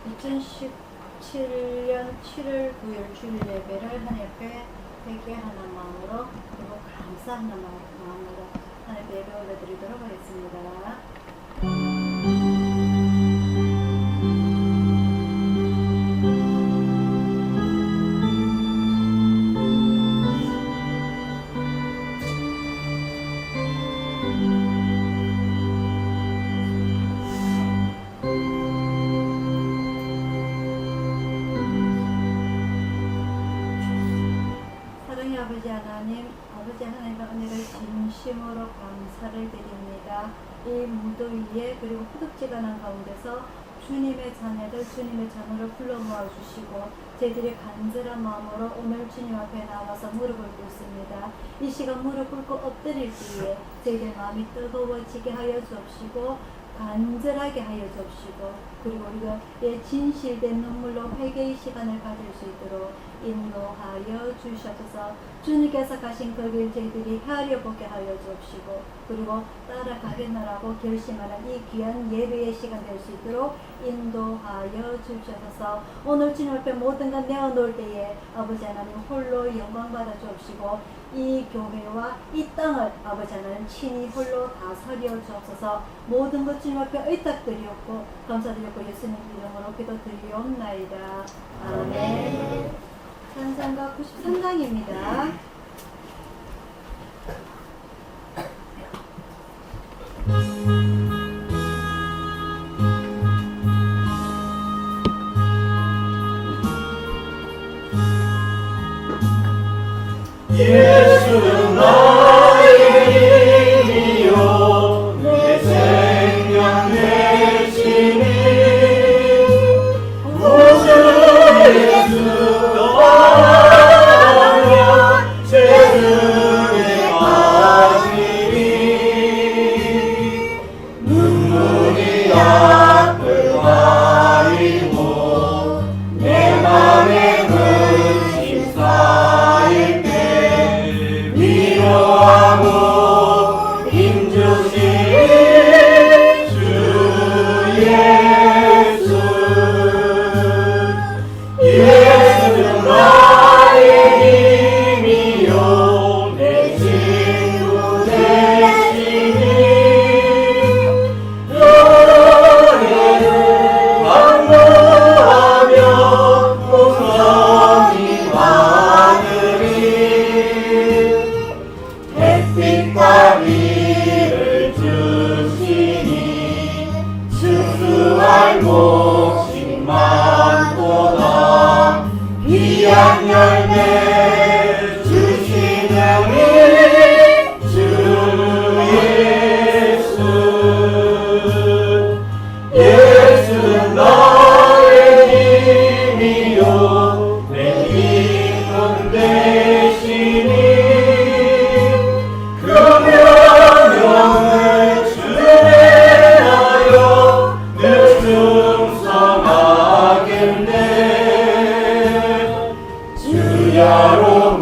2017년 7월 9일 주일 예배를 하나님 앞에 회개하는 마음으로 그리고 감사하는 마음으로 하나님 예배 올려드리도록 하겠습니다. 아버지 하나님의 은혜를 진심으로 감사를 드립니다. 이 무더위에 그리고 후덥지근한 가운데서 주님의 자녀들, 주님의 자녀를 불러 모아주시고 저희들이 간절한 마음으로 오늘 주님 앞에 나와서 무릎을 꿇습니다. 이 시간 무릎 꿇고 엎드릴 때에 저희들 마음이 뜨거워지게 하여 주옵시고 간절하게 하여 주옵시고 그리고 우리가 진실된 눈물로 회개의 시간을 가질 수 있도록 인도하여 주셔서 주님께서 가신 그 길 저희들이 헤아려 보게 하여 주옵시고 그리고 따라가겠노라고 결심하는 이 귀한 예배의 시간 될 수 있도록 인도하여 주셔서 오늘 주님 앞에 모든 것 내어놓을 때에 아버지 하나님 홀로 영광 받아 주옵시고 이 교회와 이 땅을 아버지 하나님 친히 홀로 다스려 주옵소서. 모든 것 주님 앞에 의탁드리옵고 감사드리옵고 예수님 이름으로 기도드리옵나이다. 아멘. 찬송가 93장입니다. 예수 나의 힘이요 내 생명 되시니 구주 예수 떠나면 죄중에 빠지리 눈물이 앞을 가리고 내 맘에 근심 쌓일 때 위로하고 힘주시니 주 예수 예수 나의 힘이요 내 친구 되시니 너에게 강구하며 풍성히 받으리 햇빛과 비를 주시니 순수한 목식만보다 귀한 열매 주시느니 주 예수 예수 나의 힘이요 내 기쁨 되시니 그 명령을 준행하여 늘 충성하겠네 주야로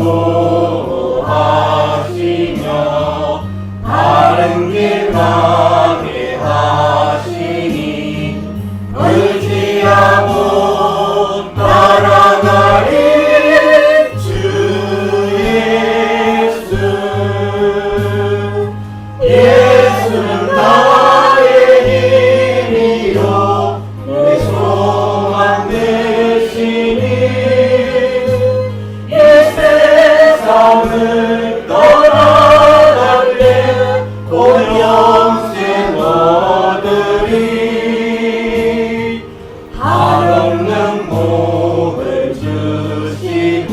모하시며 바른 길 가게 하시니 의지하고 따라가리 주 예수 예수는 나의 힘이요 내 소망 되시니 이 세상을 떠나갈래 온 영생 얻으리 한없는 복을 주시고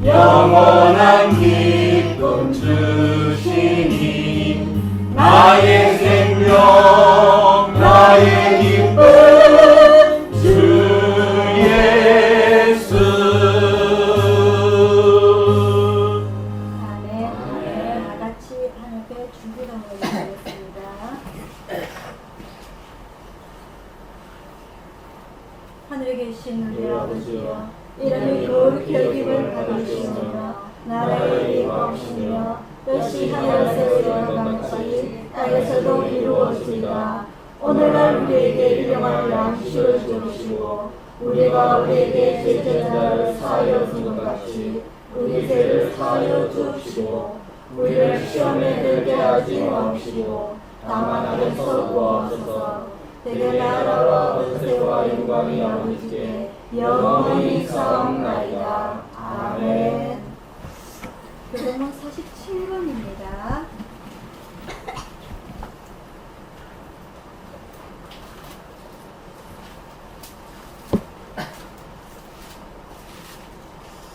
영원한 기쁨 주시니 나의 생명 나의 기쁨 주 예수 아멘. 다 같이 하나님께 주기도문을 드리겠습니다. 하늘에 계신 우리 아버지여 이름이 거룩히 여김을 받으시오며 나라의 이루옵시며 뜻이 하늘에서 이루어간 것이 땅에서도 이루어지리라. 오늘날 우리에게 일용할 양식을 주시고 우리가 우리에게 죄자를 사하여 준 것 같이 우리 죄를 사하여 주시고 우리를 시험에 들게 하지 마시고 다만 악에서 구하옵소서. 대개 나라와 권세와 영광이 아버지께 영원히 있사옵나이다. 아멘. 교동문 47번입니다.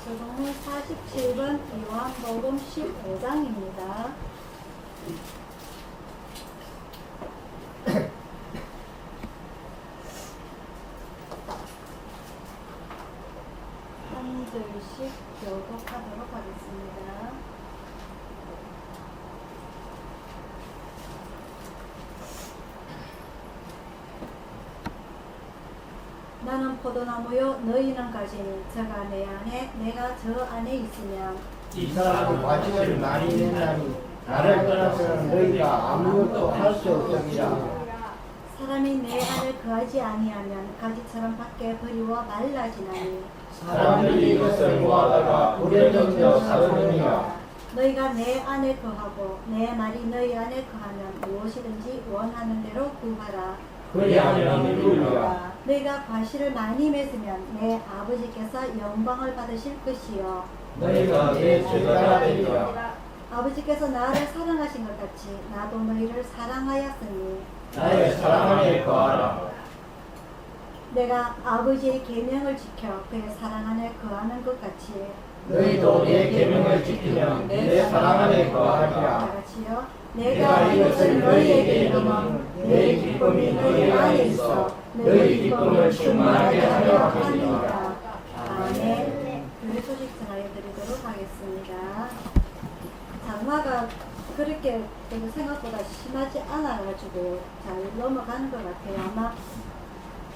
교동문 47번 요한복음 15장입니다. 한 절씩 교독하도록 하겠습니다. 나는 포도나무요 너희는 가지니 저가 내 안에 내가 저 안에 있으면 이 사람이 과실을 많이 낸다니 나를 떠나서는 너희가 아무것도 할 수 없으리라. 사람이 내 안에 거하지 아니하면 가지처럼 밖에 버리워 말라지나니 사람들이 이것을 모아다가 불에 던져 사르느니라. 너희가 내 안에 거하고 내 말이 너희 안에 거하면 무엇이든지 원하는 대로 구하라. 그리하면 이루리라. 너희가 과실을 많이 맺으면 내 아버지께서 영광을 받으실 것이요 너희가 내 제자가 되리라. 아버지께서 나를 사랑하신 것 같이 나도 너희를 사랑하였으니 나의 사랑 안에 거하라. 내가 아버지의 계명을 지켜 그의 사랑 안에 거하는 것 같이 너희도 내 계명을 지키면 내 사랑 안에 거하리라. 다 같이요. 내가 이것을 너희에게 이르면 내 기쁨이 너희 안에 있어 너희 기쁨을 충만하게 하려 함이니라. 아멘. 교회 소식 전해드리도록 하겠습니다. 장마가 그렇게 생각보다 심하지 않아가지고 잘 넘어가는 것 같아요. 아마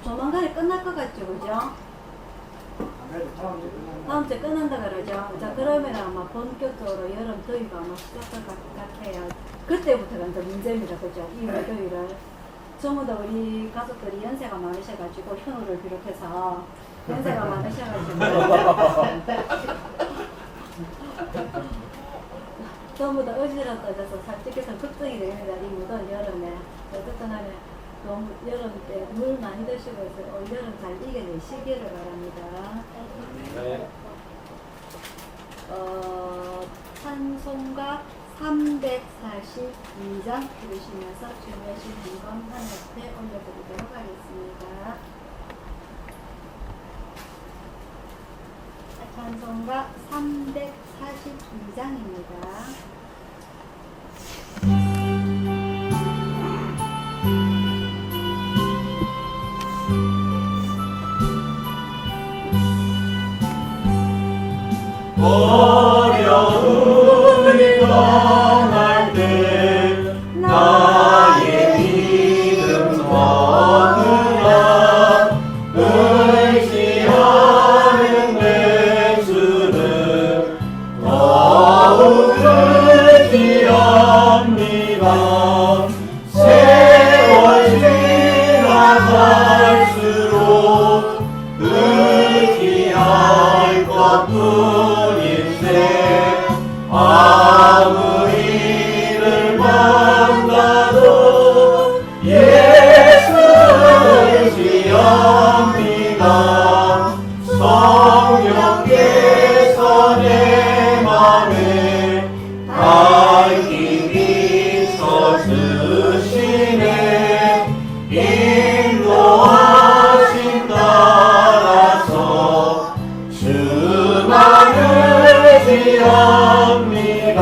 조만간에 끝날 것 같죠, 그죠? 다음 주에 끝난다 그러죠. 자, 그러면 아마 본격적으로 여름 더위가 아마 시작할 것 같아요. 그때부터가 이제 문제입니다, 그죠? 이 더위를. 전부 다 우리 가족들이 연세가 많으셔가지고, 현우를 비롯해서 연세가 많으셔가지고, 전부 다 어지럽어져서 솔직해서 걱정이 됩니다. 이 무더운 여름에. 어쨌든 하면 너무 여름 때 물 많이 드시고 해서 올 여름 잘 이겨내시기를 바랍니다. 네. 찬송가 342장 들으시면서 준비하신 물건 하나 옆에 올려드리도록 하겠습니다. 찬송가 342장입니다. 어려움이 떠날 때 나의 믿음 얻으라. 의지하는 내 주를 더욱 의지합니다. 세월 지나갈수록 의지할 것뿐일세. 아무 일을 만나도 예수 의지합니다. 성령께서 내 맘에 밝히 비춰주시네. 인도하심 따라서 주만 의지합니다.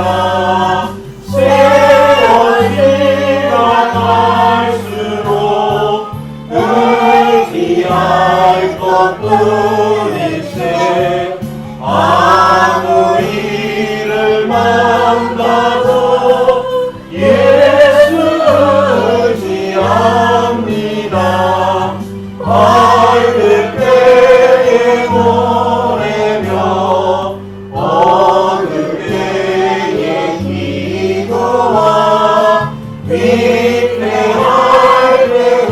세월 지나갈수록 의지할 것뿐일세. 아무 일을 만나도 예수 의지합니다. 밝을 때에 노래며 어느 때에 기도와 위태할 때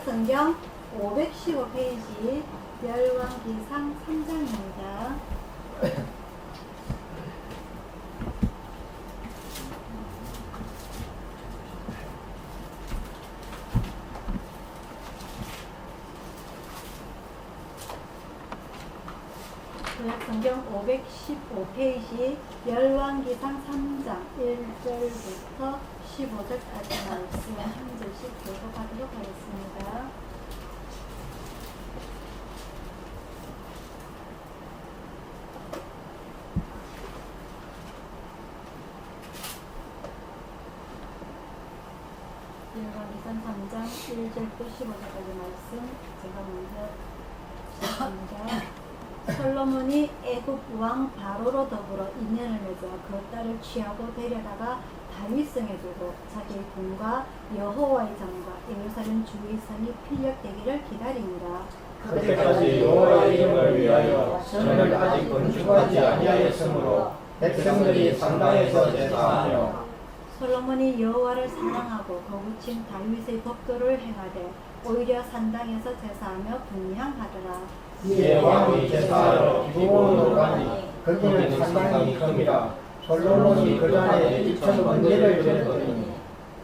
구약성경 515페이지 열왕기상 3장입니다. 구약성경 515페이지 열왕기상 3장 1절부터 15절까지 말씀 한 절씩 교독하도록 하겠습니다. 열왕기상 3장 1절부터 15절까지 말씀 제가 먼저 시작합니다. 솔로몬이 애굽 왕 바로로 더불어 인연을 맺어 그 딸을 취하고 데려다가 다윗성에 두고 자기 군과 여호와의 전과 예루살렘 주의 성이 필력되기를 기다리니라. 그때까지 여호와의 이름을 위하여 성을 아직 건축하지 아니하였으므로 백성들이 산당에서 제사하며 솔로몬이 여호와를 사랑하고 거룩신 다윗의 법도를 행하되 오히려 산당에서 제사하며 분향하더라. 이에 왕이 제사하러 기브온으로 가니 거기는 산당이 큽니다. 솔로몬이 그 전에 1,000번제를 드렸더니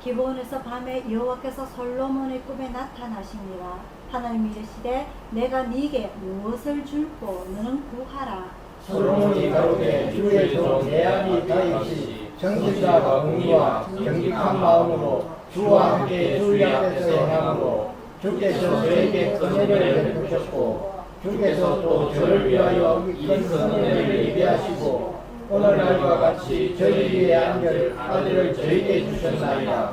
기브온에서 밤에 여호와께서 솔로몬의 꿈에 나타나시니라. 하나님이 이르시되 내가 네게 무엇을 줄고 너는 구하라. 솔로몬이 가로되 주의 종 내 아비 다윗이 정직과 공의와 정직한 마음으로 주와 함께 주의 앞에서 행함으로 주께서 저에게 은혜를 베푸셨고 주께서 또 저를 위하여 이 큰 은혜를 예비하시고 오늘날과 같이 저희 위에 안길 아들을 저에게 주셨나이다.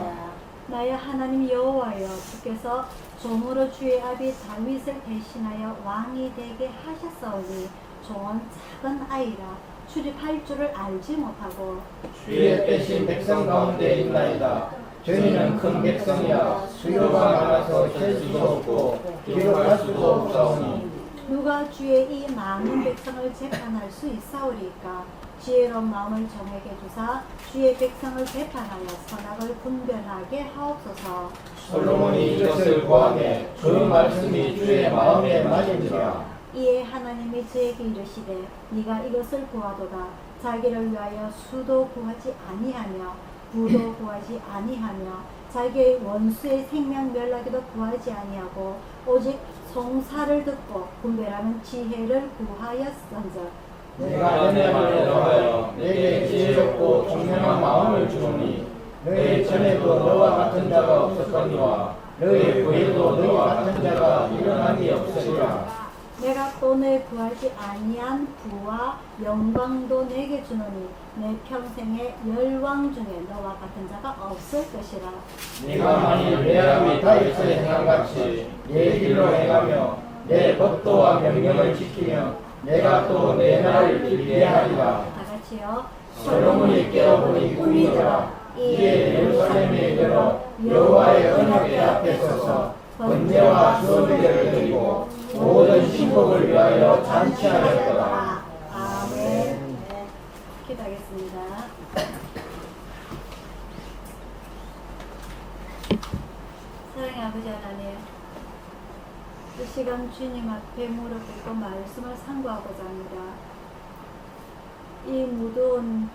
나의 하나님 여호와여, 주께서 종으로 주의 아비 다윗을 대신하여 왕이 되게 하셨사오니 종은 작은 아이라 출입할 줄을 알지 못하고 주의 빼신 백성 가운데 있나이다. 저희는 큰 백성이라 수요가 많아서 셀 수도 없고 기록할 수도 없사오니 누가 주의 이 많은 백성을 재판할 수 있사오리까? 지혜로운 마음을 정에게 주사 주의 백성을 재판하여 선악을 분별하게 하옵소서. 솔로몬이 이것을 구하매 그 말씀이 주의 마음에 맞은지라. 이에 하나님이 저에게 이르시되 네가 이것을 구하도다. 자기를 위하여 수도 구하지 아니하며 부도 구하지 아니하며 자기의 원수의 생명 멸하기도 구하지 아니하고 오직 송사를 듣고 분별하는 지혜를 구하였은즉 내가 내 말을 더하여 내게 지혜롭고 총명한 마음을 주노니 너희 전에도 너와 같은 자가 없었거니와 너희 후에도 너와 같은 자가 일어남이 없으리라. 내가 또 내 구하지 아니한 부와 영광도 내게 주노니 내 평생의 열왕 중에 너와 같은 자가 없을 것이라. 네가 만일 내 아비 다윗의 행함같이 내 길로 행하며 내 법도와 명령을 지키며 내가 또 내 나라를 길게 하리라. 다 같이요. 솔로몬이 깨어보니 꿈이더라. 이에 예루살렘에 이르러 여호와의 언약궤 앞에 서서 번제와 수호제를 드리고 모든 신복을 위하여 잔치하였더라. 아멘. 네, 기도하겠습니다. 사랑의 아버지 하나님, 이 시간 주님 앞에 무릎 꿇고 말씀을 상고하고자 합니다. 이 무더운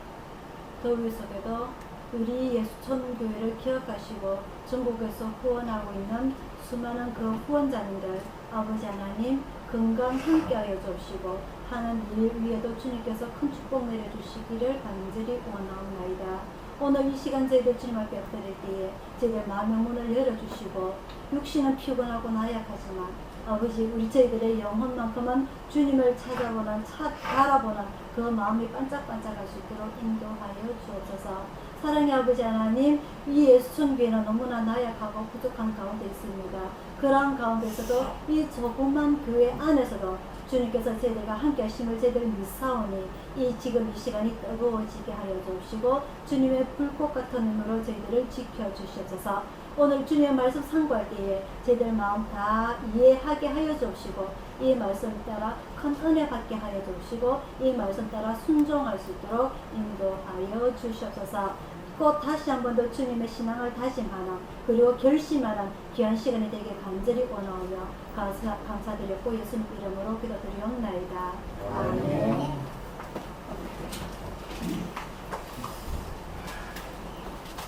더위 속에도 우리 예수천 교회를 기억하시고 전국에서 후원하고 있는 수많은 그 후원자님들 아버지 하나님 건강 함께하여 주시고 하는 일 위에도 주님께서 큰 축복 내려주시기를 간절히 원하옵나이다. 오늘 이 시간 저희들 주님 앞에 엎드릴 때에 저희들 마음의 문을 열어주시고 육신은 피곤하고 나약하지만 아버지 우리 저희들의 영혼만큼은 주님을 찾아보는 바라보는 그 마음이 반짝반짝할 수 있도록 인도하여 주옵소서. 사랑의 아버지 하나님, 이 예수천교회는 너무나 나약하고 부족한 가운데 있습니다. 그러한 가운데서도 이 조그만 교회 안에서도 주님께서 저희들과 함께 하심을 저희들 믿사오니 이 지금 이 시간이 뜨거워지게 하여 주시고 주님의 불꽃 같은 눈으로 저희들을 지켜주시옵소서. 오늘 주님의 말씀 상고할 때에 저희들 마음 다 이해하게 하여 주시고 이 말씀 따라 큰 은혜 받게 하여 주시고 이 말씀 따라 순종할 수 있도록 인도하여 주시옵소서. 묻고 다시 한 번 더 주님의 신앙을 다짐하는 그리고 결심하는 귀한 시간이 되게 간절히 원하오며 감사드렸고 예수님 이름으로 기도드리옵나이다. 아멘.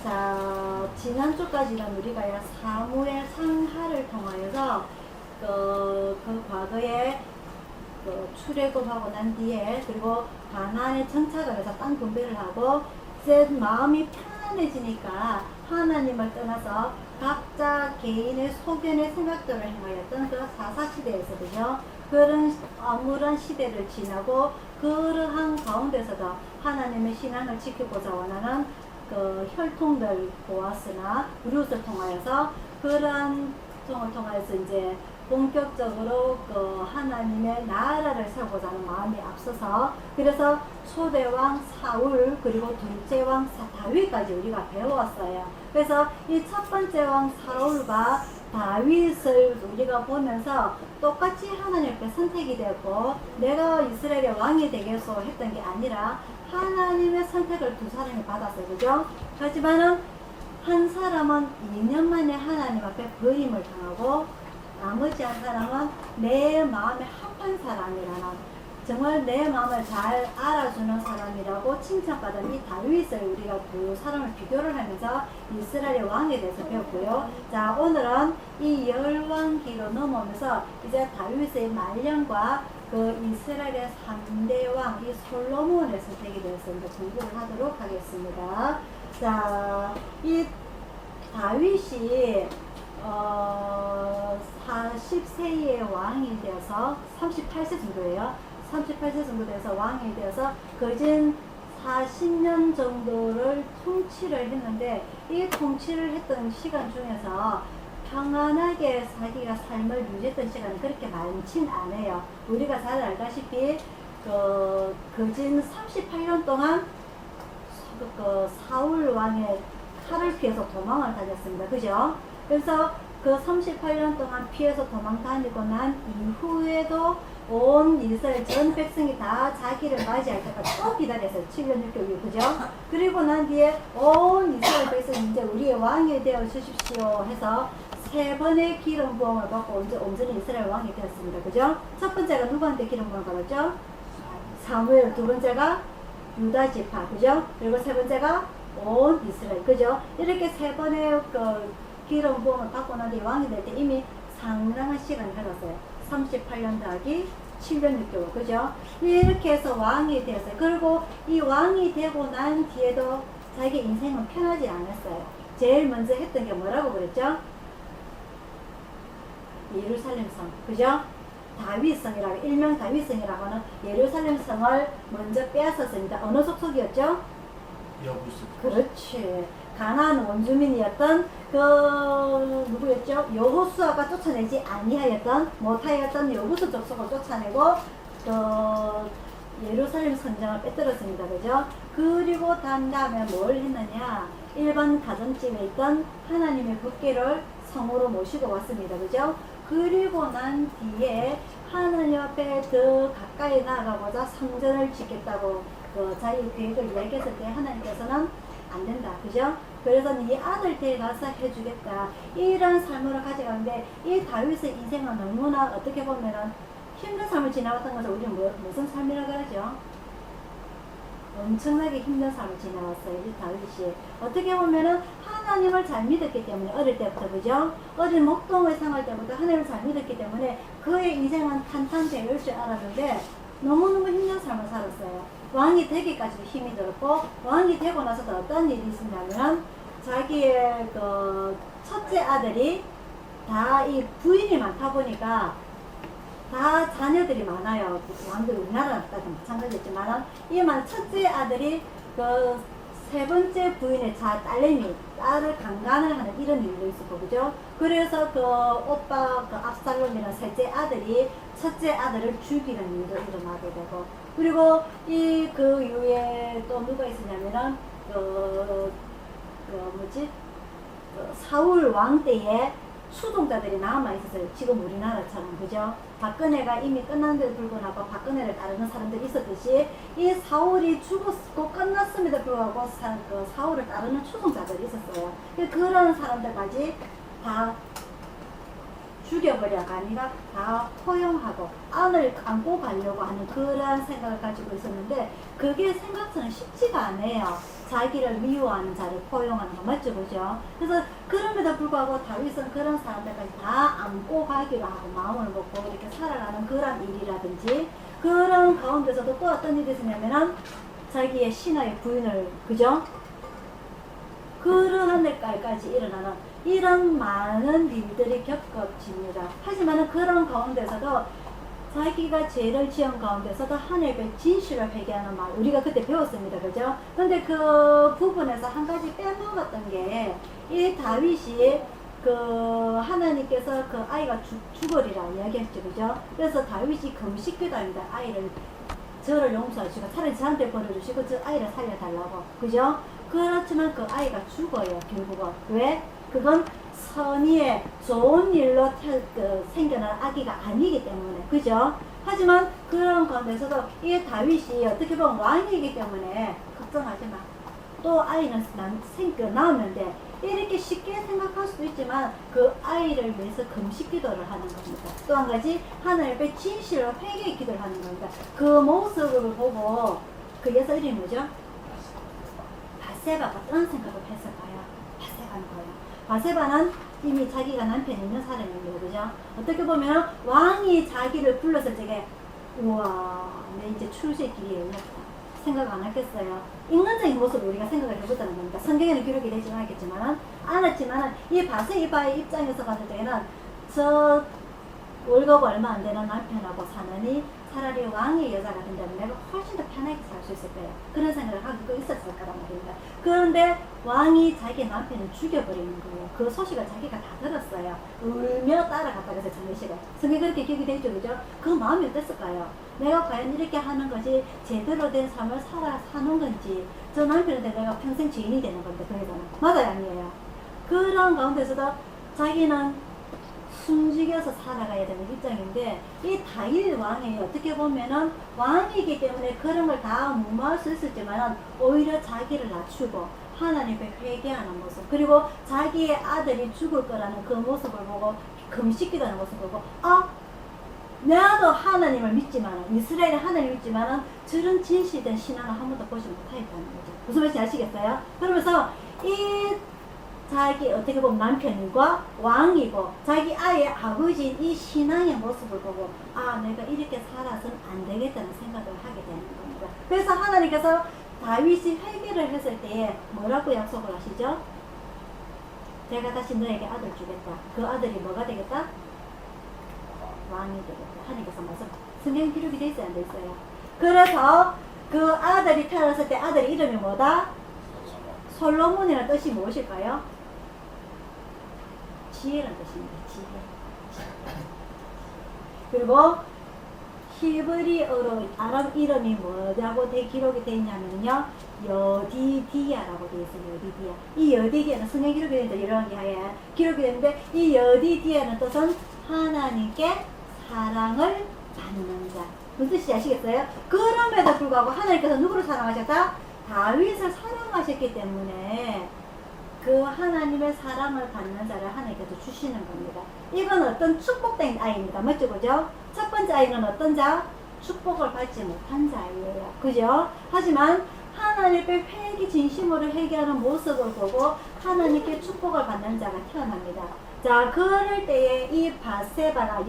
자, 지난주까지는 우리가 사무엘 상하를 통하여서 그 과거에 출애굽하고 난 뒤에 그리고 가나안에 정착을 해서 땅 분배를 하고 이제 마음이 편안해지니까 하나님을 떠나서 각자 개인의 소견의 생각들을 행하였던 그 사사시대에서 그죠? 그런 암울한 시대를 지나고 그러한 가운데서도 하나님의 신앙을 지키고자 원하는 그 혈통들 보았으나 룻을 통하여서 그러한 통을 통하여서 이제 본격적으로 그 하나님의 나라를 세우고자 하는 마음이 앞서서 그래서 초대왕 사울 그리고 둘째 왕 다윗까지 우리가 배워왔어요. 그래서 이 첫 번째 왕 사울과 다윗을 우리가 보면서 똑같이 하나님께 선택이 되었고 내가 이스라엘의 왕이 되겠소 했던 게 아니라 하나님의 선택을 두 사람이 받았어요. 그죠? 하지만은 한 사람은 2년 만에 하나님 앞에 버림을 당하고 나머지 한 사람은 내 마음에 합한 사람이라는 정말 내 마음을 잘 알아주는 사람이라고 칭찬받은 이 다윗을 우리가 두 사람을 비교를 하면서 이스라엘의 왕에 대해서 배웠고요. 자, 오늘은 이 열왕기로 넘어오면서 이제 다윗의 말년과 그 이스라엘의 3대 왕, 이 솔로몬의 선택에 대해서 이제 공부를 하도록 하겠습니다. 자, 이 다윗이 40세의 왕이 되어서 38세 정도예요. 38세 정도 돼서 왕이 되어서 거진 40년 정도를 통치를 했는데 이 통치를 했던 시간 중에서 평안하게 자기가 삶을 유지했던 시간이 그렇게 많진 않아요. 우리가 잘 알다시피 거진 38년 동안 사울 왕의 칼을 피해서 도망을 다녔습니다. 그죠? 그래서 그 38년 동안 피해서 도망 다니고 난 이후에도 온 이스라엘 전 백성이 다 자기를 맞이할 때까지 또 기다렸어요. 7년 6개월, 그죠? 그리고 난 뒤에 온 이스라엘 백성이 이제 우리의 왕이 되어 주십시오 해서 3번의 기름 부음을 받고 이제 온전히 이스라엘 왕이 되었습니다. 그죠? 첫 번째가 누구한테 기름 부음을 받았죠? 사무엘. 두 번째가 유다 지파, 그죠? 그리고 세 번째가 온 이스라엘, 그죠? 이렇게 3번의 기름 부음을 받고 난 뒤에 왕이 될 때 이미 상당한 시간이 흘렀어요. 38년 더하기 7년 6개월, 그죠? 이렇게 해서 왕이 되었어요. 그리고 이 왕이 되고 난 뒤에도 자기 인생은 편하지 않았어요. 제일 먼저 했던 게 뭐라고 그랬죠? 예루살렘 성, 그죠? 다윗성이라고, 일명 다윗성이라고 하는 예루살렘 성을 먼저 빼앗았습니다. 어느 속속이었죠? 여부스. 그렇지. 가나안 원주민이었던 누구였죠? 여호수아가 쫓아내지 아니하였던 못하였던 여부스 족속을 쫓아내고 예루살렘 성전을 빼뜨렸습니다. 그죠? 그리고 단 다음에 뭘 했느냐? 일반 가정집에 있던 하나님의 법궤를 성으로 모시고 왔습니다. 그죠? 그리고 난 뒤에 하나님 앞에 더 가까이 나아가고자 성전을 짓겠다고 자기 계획을 이야기했을 때 하나님께서는 안 된다. 그죠? 그래서 네 아들 데려가서 해주겠다. 이런 삶으로 가져가는데 이 다윗의 인생은 너무나 어떻게 보면은 힘든 삶을 지나왔던 것을 우리는 무슨 삶이라고 하죠? 엄청나게 힘든 삶을 지나왔어요. 이 다윗이. 어떻게 보면은 하나님을 잘 믿었기 때문에 어릴 때부터, 그죠? 어린 목동의 생활 때부터 하나님을 잘 믿었기 때문에 그의 인생은 탄탄되어 줄 알았는데 너무너무 힘든 삶을 살았어요. 왕이 되기까지도 힘이 들었고 왕이 되고 나서도 어떤 일이 있었냐면 자기의 첫째 아들이 다 이 부인이 많다 보니까 다 자녀들이 많아요. 왕들 우리나라랑 마찬가지였지만 이만 첫째 아들이 세 번째 부인의 딸을 강간을 하는 이런 일도 있었고, 그죠? 그래서 오빠 압살롬이라는 셋째 아들이 첫째 아들을 죽이는 일도 일어나게 되고, 그리고 그 이후에 또 누가 있었냐면은 사울 왕 때에 추종자들이 남아 있었어요. 지금 우리나라처럼. 그죠? 박근혜가 이미 끝났는데도 불구하고 박근혜를 따르는 사람들이 있었듯이 이 사울이 죽었고 끝났음에도 불구하고 그 사울을 따르는 추종자들이 있었어요. 그런 사람들까지 다 죽여버려가 아니라 다 포용하고 안을 안고 가려고 하는 그런 생각을 가지고 있었는데 그게 생각처럼 쉽지가 않아요. 자기를 미워하는 자를 포용하는 거 맞죠? 그죠? 그래서 그럼에도 불구하고 다윗은 그런 사람들까지 다 안고 가기로 하고 마음을 먹고 이렇게 살아가는 그런 일이라든지 그런 가운데서도 또 어떤 일이 있었냐면은 자기의 신하의 부인을 그죠? 그런 날까지 일어나는 이런 많은 일들이 겪어집니다. 하지만 그런 가운데서도 자기가 죄를 지은 가운데서도 하나님의 진실을 회개하는 말 우리가 그때 배웠습니다. 그죠? 근데 그 부분에서 한 가지 빼먹었던 게 이 다윗이 그 하나님께서 그 아이가 죽으리라 이야기했죠. 그죠? 그래서 다윗이 금식기도합니다. 아이를 저를 용서하시고 차라리 저한테 버려주시고 저 아이를 살려달라고. 그죠? 그렇지만 그 아이가 죽어요. 결국은. 왜? 그건 선의의 좋은 일로 생겨난 아기가 아니기 때문에. 그죠? 하지만 그런 가운데서도 이 다윗이 어떻게 보면 왕이기 때문에 걱정하지 마. 또 아이는 나오면 돼. 이렇게 쉽게 생각할 수도 있지만 그 아이를 위해서 금식 기도를 하는 겁니다. 또 한 가지 하나님의 진실로 회개 기도를 하는 겁니다. 그 모습을 보고 그 여자 이름이 뭐죠? 바세바가 어떤 생각을 했을까요? 바세바는 거예요. 바세바는 이미 자기가 남편이 있는 사람입니다. 그죠? 어떻게 보면 왕이 자기를 불렀을 적에 우와 내 이제 출세의 길이 열렸다 생각 안 했겠어요. 인간적인 모습을 우리가 생각을 해보자는 겁니다. 성경에는 기록이 되지 않았지만 이 바세바의 입장에서 봤을 때는 저 월급 얼마 안 되는 남편하고 사느니 차라리 왕의 여자가 된다면 내가 훨씬 더 편하게 살 수 있을 거예요. 그런 생각을 하고 있었을 거란 말입니다. 그런데 왕이 자기 남편을 죽여버리는 거예요. 그 소식을 자기가 다 들었어요. 울며 따라갔다 그래서 장례식을. 성경에 그렇게 기록이 되죠. 그죠? 그 마음이 어땠을까요? 내가 과연 이렇게 하는 것이 제대로 된 삶을 사는 건지 저 남편한테 내가 평생 죄인이 되는 건데 그러잖아. 맞아요? 아니에요? 그런 가운데서도 자기는 숨죽여서 살아가야 되는 입장인데 이 다윗 왕이 어떻게 보면은 왕이기 때문에 그런 걸 다 무마할 수 있었지만 오히려 자기를 낮추고 하나님께 회개하는 모습 그리고 자기의 아들이 죽을 거라는 그 모습을 보고 금식기도하는 모습을 보고 나도 하나님을 믿지만 이스라엘의 하나님을 믿지만 저런 진실된 신앙을 한 번도 보지 못하겠다는 거죠. 무슨 말인지 아시겠어요? 그러면서 이 자기 어떻게 보면 남편과 왕이고 자기 아이의 아버지인 이 신앙의 모습을 보고 내가 이렇게 살아서는 안 되겠다는 생각을 하게 되는 겁니다. 그래서 하나님께서 다윗이 회개를 했을 때에 뭐라고 약속을 하시죠? 제가 다시 너에게 아들 주겠다. 그 아들이 뭐가 되겠다? 왕이 되겠다. 하나님께서 말씀 성경 기록이 돼 있어요? 안 돼 있어요? 그래서 그 아들이 태어났을 때 아들 이름이 뭐다? 솔로몬이라는 뜻이 무엇일까요? 지혜라는 뜻입니다. 지혜. 그리고 히브리어로 아랍 이름이 뭐라고 기록이 되어 있냐면요. 여디디아라고 되어 있어요. 여디디아. 이 여디디아는 성경 기록이 되는데 여러 개 기록이 되는데 이 여디디아는 뜻은 하나님께 사랑을 받는 자. 무슨 뜻인지 아시겠어요? 그럼에도 불구하고 하나님께서 누구를 사랑하셨다? 다윗을 사랑하셨기 때문에 그 하나님의 사랑을 받는 자를 하나님께서 주시는 겁니다. 이건 어떤 축복된 아이입니다. 맞죠? 그죠? 첫 번째 아이는 어떤 자? 축복을 받지 못한 자예요. 그죠? 하지만 하나님의 회개 진심으로 회개하는 모습을 보고 하나님께 축복을 받는 자가 태어납니다. 자, 그럴 때에 이 바세바가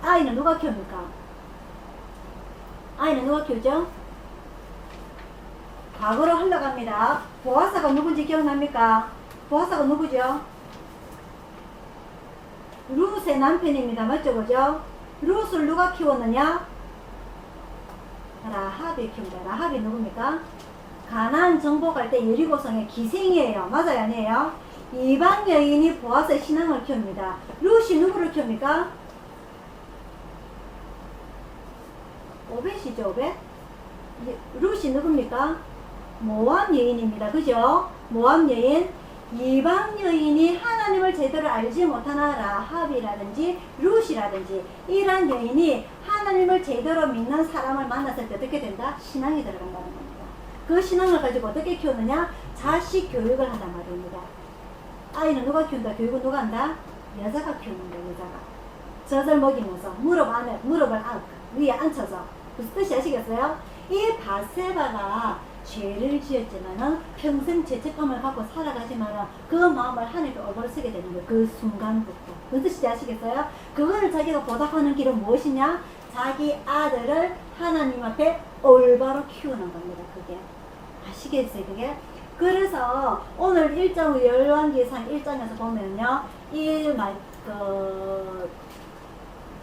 아이는 누가 키웁니까? 아이는 누가 키우죠? 과거로 흘러갑니다. 보아사가 누군지 기억납니까? 보아사가 누구죠? 룻의 남편입니다. 맞죠? 그죠? 룻을 누가 키웠느냐? 라합이 키웁니다. 라합이 누굽니까? 가나안 정복할 때 여리고성의 기생이에요. 맞아요? 아니에요? 이방 여인이 보아스의 신앙을 키웁니다. 룻이 누구를 키웁니까? 오벳이죠. 오벳? 룻이 누굽니까? 모압 여인입니다. 그죠? 모압 여인. 이방 여인이 하나님을 제대로 제대로 알지 못하는 라합이라든지 룻이라든지 이런 여인이 하나님을 제대로 믿는 사람을 만났을 때 어떻게 된다? 신앙이 들어간다는 겁니다. 그 신앙을 가지고 어떻게 키우느냐? 자식 교육을 한단 말입니다. 아이는 누가 키운다? 교육은 누가 한다? 여자가 키우는 거야, 여자가. 젖을 먹이면서 무릎을 위에 앉혀서. 무슨 뜻이 아시겠어요? 이 바세바가 죄를 지었지만은 평생 죄책감을 갖고 살아가지만은 그 마음을 하나님께 올바로 쓰게 되는 거예요. 그 순간부터. 무슨 뜻인지 아시겠어요? 그거를 자기가 보답하는 길은 무엇이냐? 자기 아들을 하나님 앞에 올바로 키우는 겁니다. 그게. 아시겠어요? 그게? 그래서 오늘 1장 열왕기상 1장에서 보면요.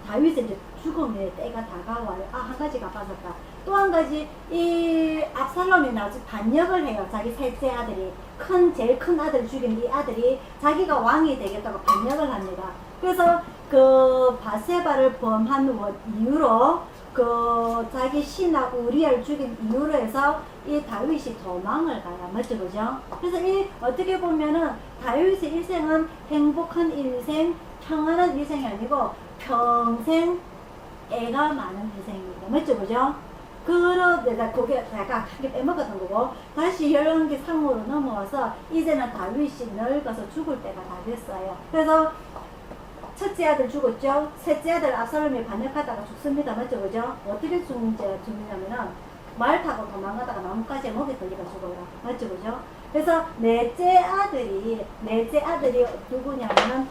다윗의 이제 죽음의 때가 다가와요. 한 가지가 빠졌다. 또 한 가지, 이 압살롬이 나중에 반역을 해요. 자기 셋째 아들이. 제일 큰 아들을 죽인 이 아들이 자기가 왕이 되겠다고 반역을 합니다. 그래서 그 바세바를 범한 이유로 자기 신하 우리아를 죽인 이유로 해서 이 다윗이 도망을 가요. 맞죠? 그죠? 그래서 어떻게 보면은 다윗의 일생은 행복한 일생, 평안한 일생이 아니고 평생 애가 많은 일생입니다. 맞죠? 그죠? 그러다가 그게 내가 크게 빼먹었던 거고, 다시 열왕기 상으로 넘어와서 이제는 다윗이 늙어서 죽을 때가 다 됐어요. 그래서 첫째 아들 죽었죠. 셋째 아들 압살롬이 반역하다가 죽습니다. 맞죠? 그죠? 어떻게 죽느냐면은 말 타고 도망가다가 나뭇가지에 목에 걸리가 죽어요. 맞죠? 그죠? 그래서 넷째 아들이 누구냐면은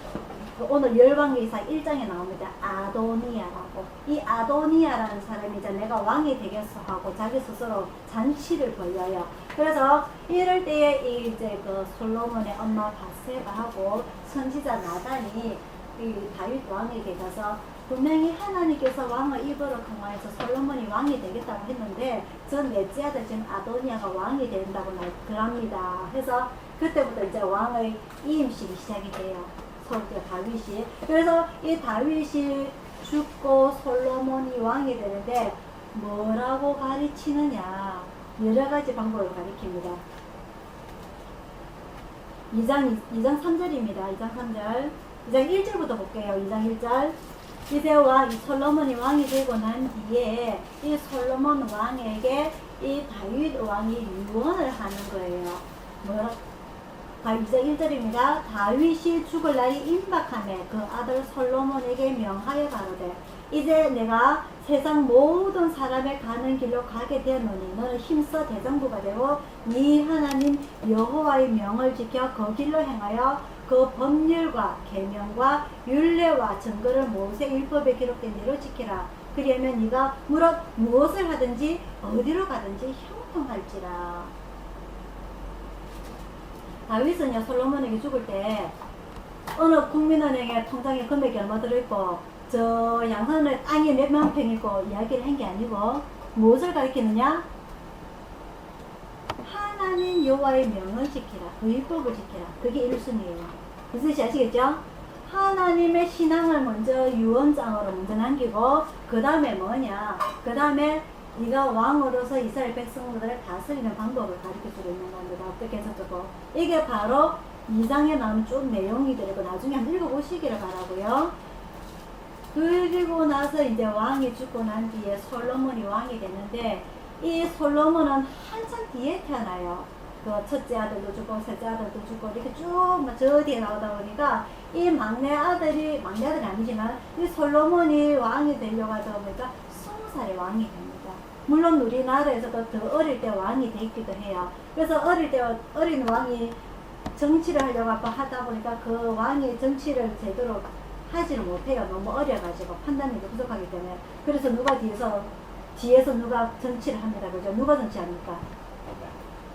오늘 열왕기상 1장에 나옵니다. 아도니아라고. 이 아도니아라는 사람이 이제 내가 왕이 되겠어 하고 자기 스스로 잔치를 벌여요. 그래서 이럴 때에 이제 그 솔로몬의 엄마 바세바하고 선지자 나단이 이 다윗 왕에게 가서 분명히 하나님께서 왕을 입으로 강화해서 솔로몬이 왕이 되겠다고 했는데 전 넷째 아들 지금 아도니아가 왕이 된다고 그럽니다. 해서 그때부터 이제 왕의 이임식이 시작이 돼요. 다윗이. 그래서 이 다윗이 죽고 솔로몬이 왕이 되는데 뭐라고 가르치느냐? 여러 가지 방법을 가르칩니다. 2장 3절입니다. 2장 3절. 2장 1절부터 볼게요. 2장 1절. 이제와 이 솔로몬이 왕이 되고 난 뒤에 이 솔로몬 왕에게 이 다윗 왕이 유언을 하는 거예요. 뭐라? 2장 1절입니다. 다윗이 죽을 날이 임박하매 그 아들 솔로몬에게 명하여 가로되 이제 내가 세상 모든 사람의 가는 길로 가게 되었노니 너는 힘써 대장부가 되고 네 하나님 여호와의 명을 지켜 그 길로 행하여 그 법률과 계명과 율례와 증거를 모세 율법에 기록된 대로 지키라. 그리하면 네가 무엇을 하든지 어디로 가든지 형통할지라. 다윗은요 솔로몬에게 죽을 때 어느 국민은행에 통장에 금액이 얼마 들어있고 저 양산에 땅이 몇만 평이고 이야기를 한 게 아니고 무엇을 가리키느냐? 하나님 여호와의 명을 지키라. 그 율법을 지키라. 그게 1순위예요. 무슨 뜻이 아시겠죠? 하나님의 신앙을 먼저 유언장으로 먼저 남기고 그 다음에 뭐냐? 그 다음에 네가 왕으로서 이스라엘 백성들을 다스리는 방법을 가르쳐주고 있는 겁니다. 어떻게 해서 저거? 이게 바로 2장에 나오는 쭉 내용이들이고 나중에 한번 읽어보시기를 바라고요. 그리고 나서 이제 왕이 죽고 난 뒤에 솔로몬이 왕이 되는데 이 솔로몬은 한참 뒤에 태어나요. 그 첫째 아들도 죽고 셋째 아들도 죽고 이렇게 쭉 저 뒤에 나오다 보니까 이 막내 아들이 아니지만 이 솔로몬이 왕이 되려고 하다 보니까 20살에 왕이 됩니다. 물론 우리나라에서도 더 어릴 때 왕이 되기도 해요. 그래서 어릴 때 어린 왕이 정치를 하려고 하다 보니까 그 왕이 정치를 제대로 하지를 못해요. 너무 어려가지고 판단력이 부족하기 때문에. 그래서 누가 뒤에서 누가 정치를 합니다. 그죠? 누가 정치합니까?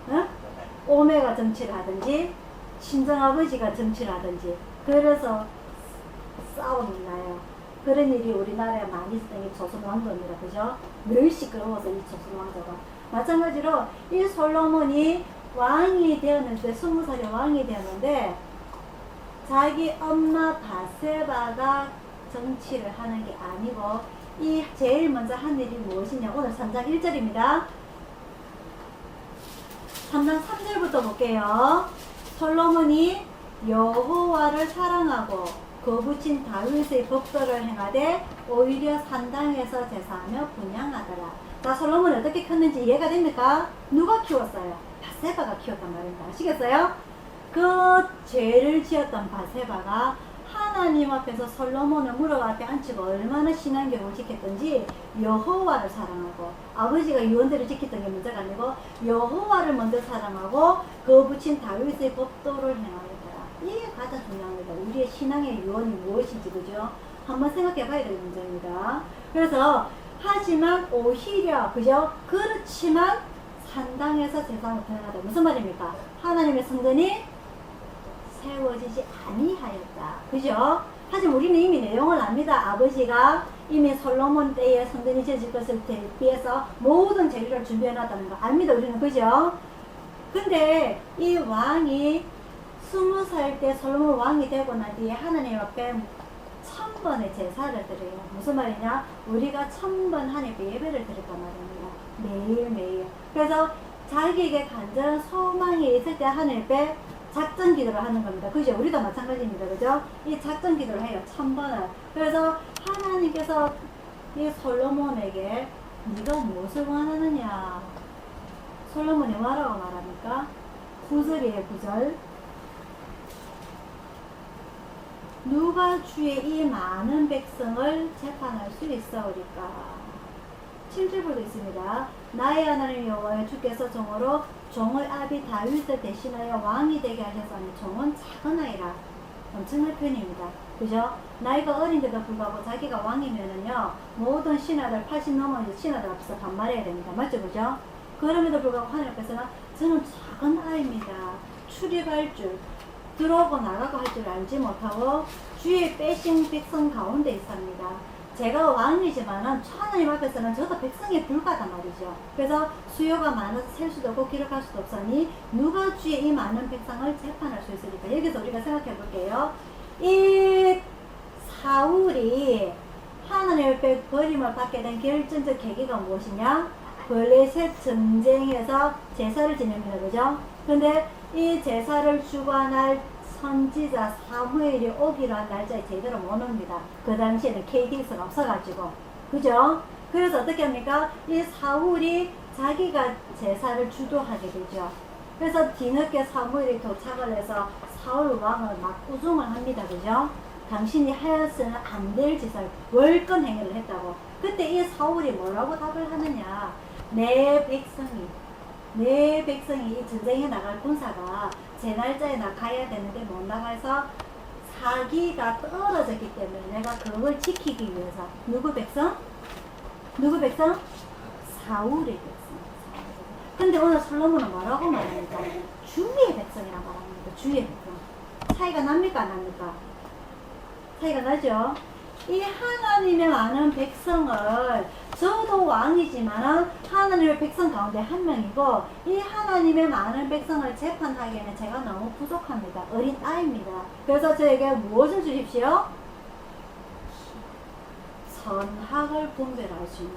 응? 오메가 정치를 하든지 친정아버지가 정치를 하든지 그래서 싸움이 나요. 그런 일이 우리나라에 많이 있었던 게 조선왕조입니다. 그죠? 늘 시끄러워서 이 조선왕조가. 마찬가지로 이 솔로몬이 왕이 되었는데 20살에 왕이 되었는데 자기 엄마 바세바가 정치를 하는 게 아니고 이 제일 먼저 한 일이 무엇이냐? 오늘 3장 1절입니다. 3장 3절부터 볼게요. 솔로몬이 여호와를 사랑하고 거부친 다윗의 법도를 행하되 오히려 산당에서 제사하며 분향하더라. 자, 솔로몬이 어떻게 컸는지 이해가 됩니까? 누가 키웠어요? 바세바가 키웠단 말입니다. 아시겠어요? 그 죄를 지었던 바세바가 하나님 앞에서 솔로몬을 무릎 앞에 앉히고 얼마나 신앙교육을 지켰던지 여호와를 사랑하고, 아버지가 유언대로 지켰던 게 문제가 아니고 여호와를 먼저 사랑하고 거부친 다윗의 법도를 행하였더라. 이게 가장 중요합니다. 우리의 신앙의 유언이 무엇인지, 그죠? 한번 생각해 봐야 될 문제입니다. 그래서 하지만 오히려, 그죠? 그렇지만 산당에서 제사를 드러나다. 무슨 말입니까? 하나님의 성전이 세워지지 아니하였다. 그죠? 하지만 우리는 이미 내용을 압니다. 아버지가 이미 솔로몬 때에 성전이 지어질 것을 대비해서 모든 재료를 준비해 놨다는 거 압니다. 우리는. 그죠? 근데 이 왕이 20살 때 솔로몬 왕이 되고 난 뒤에 하나님 앞에 1000번의 제사를 드려요. 무슨 말이냐? 우리가 1000번 하나님 앞에 예배를 드렸단 말입니다. 매일매일. 그래서 자기에게 간절한 소망이 있을 때 하나님 앞에 작전 기도를 하는 겁니다. 그죠? 우리도 마찬가지입니다. 그죠? 이 작전 기도를 해요. 1000번을. 그래서 하나님께서 이 솔로몬에게 네가 무엇을 원하느냐? 솔로몬이 뭐라고 말합니까? 9절이에요. 9절. 누가 주의 이 많은 백성을 재판할 수 있사오리까? 7절부터 있습니다. 나의 하나님 여호와여, 주께서 종으로 종의 아비 다윗을 대신하여 왕이 되게 하셨으니 종은 작은 아이라. 엄청난 표현입니다. 그죠? 나이가 어린데도 불구하고 자기가 왕이면은요, 모든 신하들 80 넘은 신하들 앞에서 반말해야 됩니다. 맞죠? 그죠? 그럼에도 불구하고 하나님 앞에서는 저는 작은 아이입니다. 출입할 줄, 들어오고 나가고 할 줄 알지 못하고 주의 빼신 백성 가운데 있습니다. 제가 왕이지만은 하나님 앞에서는 저도 백성에 불과하단 말이죠. 그래서 수요가 많아서 셀 수도 없고 기록할 수도 없으니 누가 주의 이 많은 백성을 재판할 수 있으니까. 여기서 우리가 생각해 볼게요. 이 사울이 하나님 앞에 버림을 받게 된 결정적 계기가 무엇이냐? 블레셋 전쟁에서 제사를 지냅니다. 그죠? 근데 이 제사를 주관할 선지자 사무엘이 오기로 한 날짜에 제대로 못 옵니다. 그 당시에는 KTX가 없어가지고. 그죠? 그래서 어떻게 합니까? 이 사울이 자기가 제사를 주도하게 되죠. 그래서 뒤늦게 사무엘이 도착을 해서 사울 왕을 막 꾸중을 합니다. 그죠? 당신이 하였으면 안 될 짓을 월권 행위를 했다고. 그때 이 사울이 뭐라고 답을 하느냐? 내 백성이 이 전쟁에 나갈 군사가 제 날짜에 나가야 되는데 못 나가서 사기가 떨어졌기 때문에 내가 그걸 지키기 위해서. 누구 백성? 누구 백성? 사울의 백성. 근데 오늘 솔로몬은 뭐라고 말합니까? 주의 백성이라고 말합니다. 주의 백성. 차이가 납니까? 안 납니까? 차이가 나죠? 이 하나님의 많은 백성을, 저도 왕이지만 하나님의 백성 가운데 한 명이고, 이 하나님의 많은 백성을 재판하기에는 제가 너무 부족합니다. 어린 아이입니다. 그래서 저에게 무엇을 주십시오? 선악을 분별할 수 있는,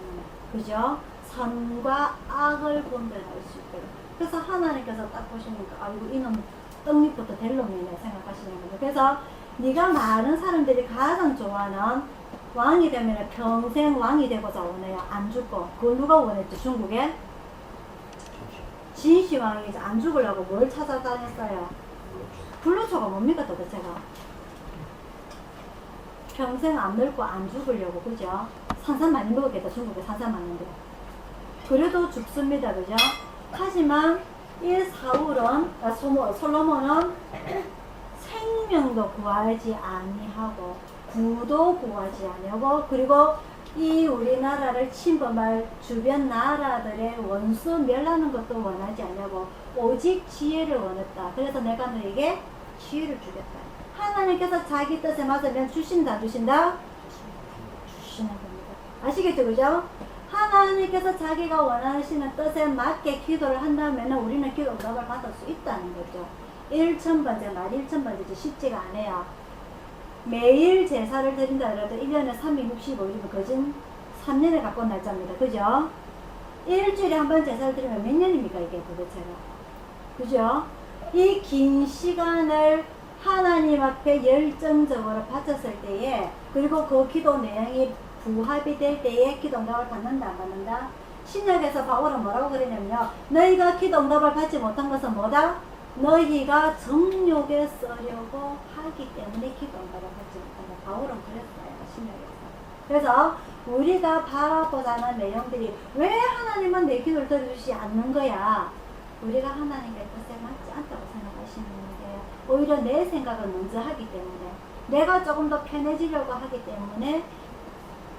그죠? 선과 악을 분별할 수 있도록. 그래서 하나님께서 딱 보시니까 아이고 이놈 떡잎부터 될 놈이네 생각하시는 거죠. 그래서 네가 많은 사람들이 가장 좋아하는 왕이 되면 평생 왕이 되고자 원해요. 안 죽고. 그걸 누가 원했죠? 중국에? 진시황이 안 죽으려고 뭘 찾아다녔어요? 불로초가 뭡니까 도대체가? 평생 안 늙고 안 죽으려고. 그죠? 산삼 많이 먹었겠다. 중국에 산삼 많은데. 그래도 죽습니다. 그죠? 하지만 이 사울은, 솔로몬은 생명도 구하지 아니하고 구도 구하지 아니하고, 그리고 이 우리나라를 침범할 주변 나라들의 원수 멸하는 것도 원하지 않냐고 오직 지혜를 원했다. 그래서 내가 너에게 지혜를 주겠다. 하나님께서 자기 뜻에 맞으면 주신다, 주신다? 주시는 겁니다. 아시겠죠? 그죠? 하나님께서 자기가 원하시는 뜻에 맞게 기도를 한다면 우리는 기도 응답을 받을 수 있다는 거죠. 1000번째, 말 1000번째지 쉽지가 않아요. 매일 제사를 드린다 그래도 1년에 365일이면 거진 3년을 갖고 온 날짜입니다. 그죠? 일주일에 한 번 제사를 드리면 몇 년입니까 이게 도대체가? 그죠? 이 긴 시간을 하나님 앞에 열정적으로 바쳤을 때에, 그리고 그 기도 내용이 부합이 될 때에 기도 응답을 받는다 안 받는다? 신약에서 바울은 뭐라고 그러냐면요, 너희가 기도 응답을 받지 못한 것은 뭐다? 너희가 정욕에 쓰려고 하기 때문에 기도 응답을 받지 못한다. 바울은 그랬어요, 신약에서. 그래서 우리가 바라보자 하는 내용들이, 왜 하나님은 내 기도를 들어주지 않는 거야? 우리가 하나님의 뜻에 맞지 않다고 생각하시는 거예요. 오히려 내 생각을 먼저 하기 때문에, 내가 조금 더 편해지려고 하기 때문에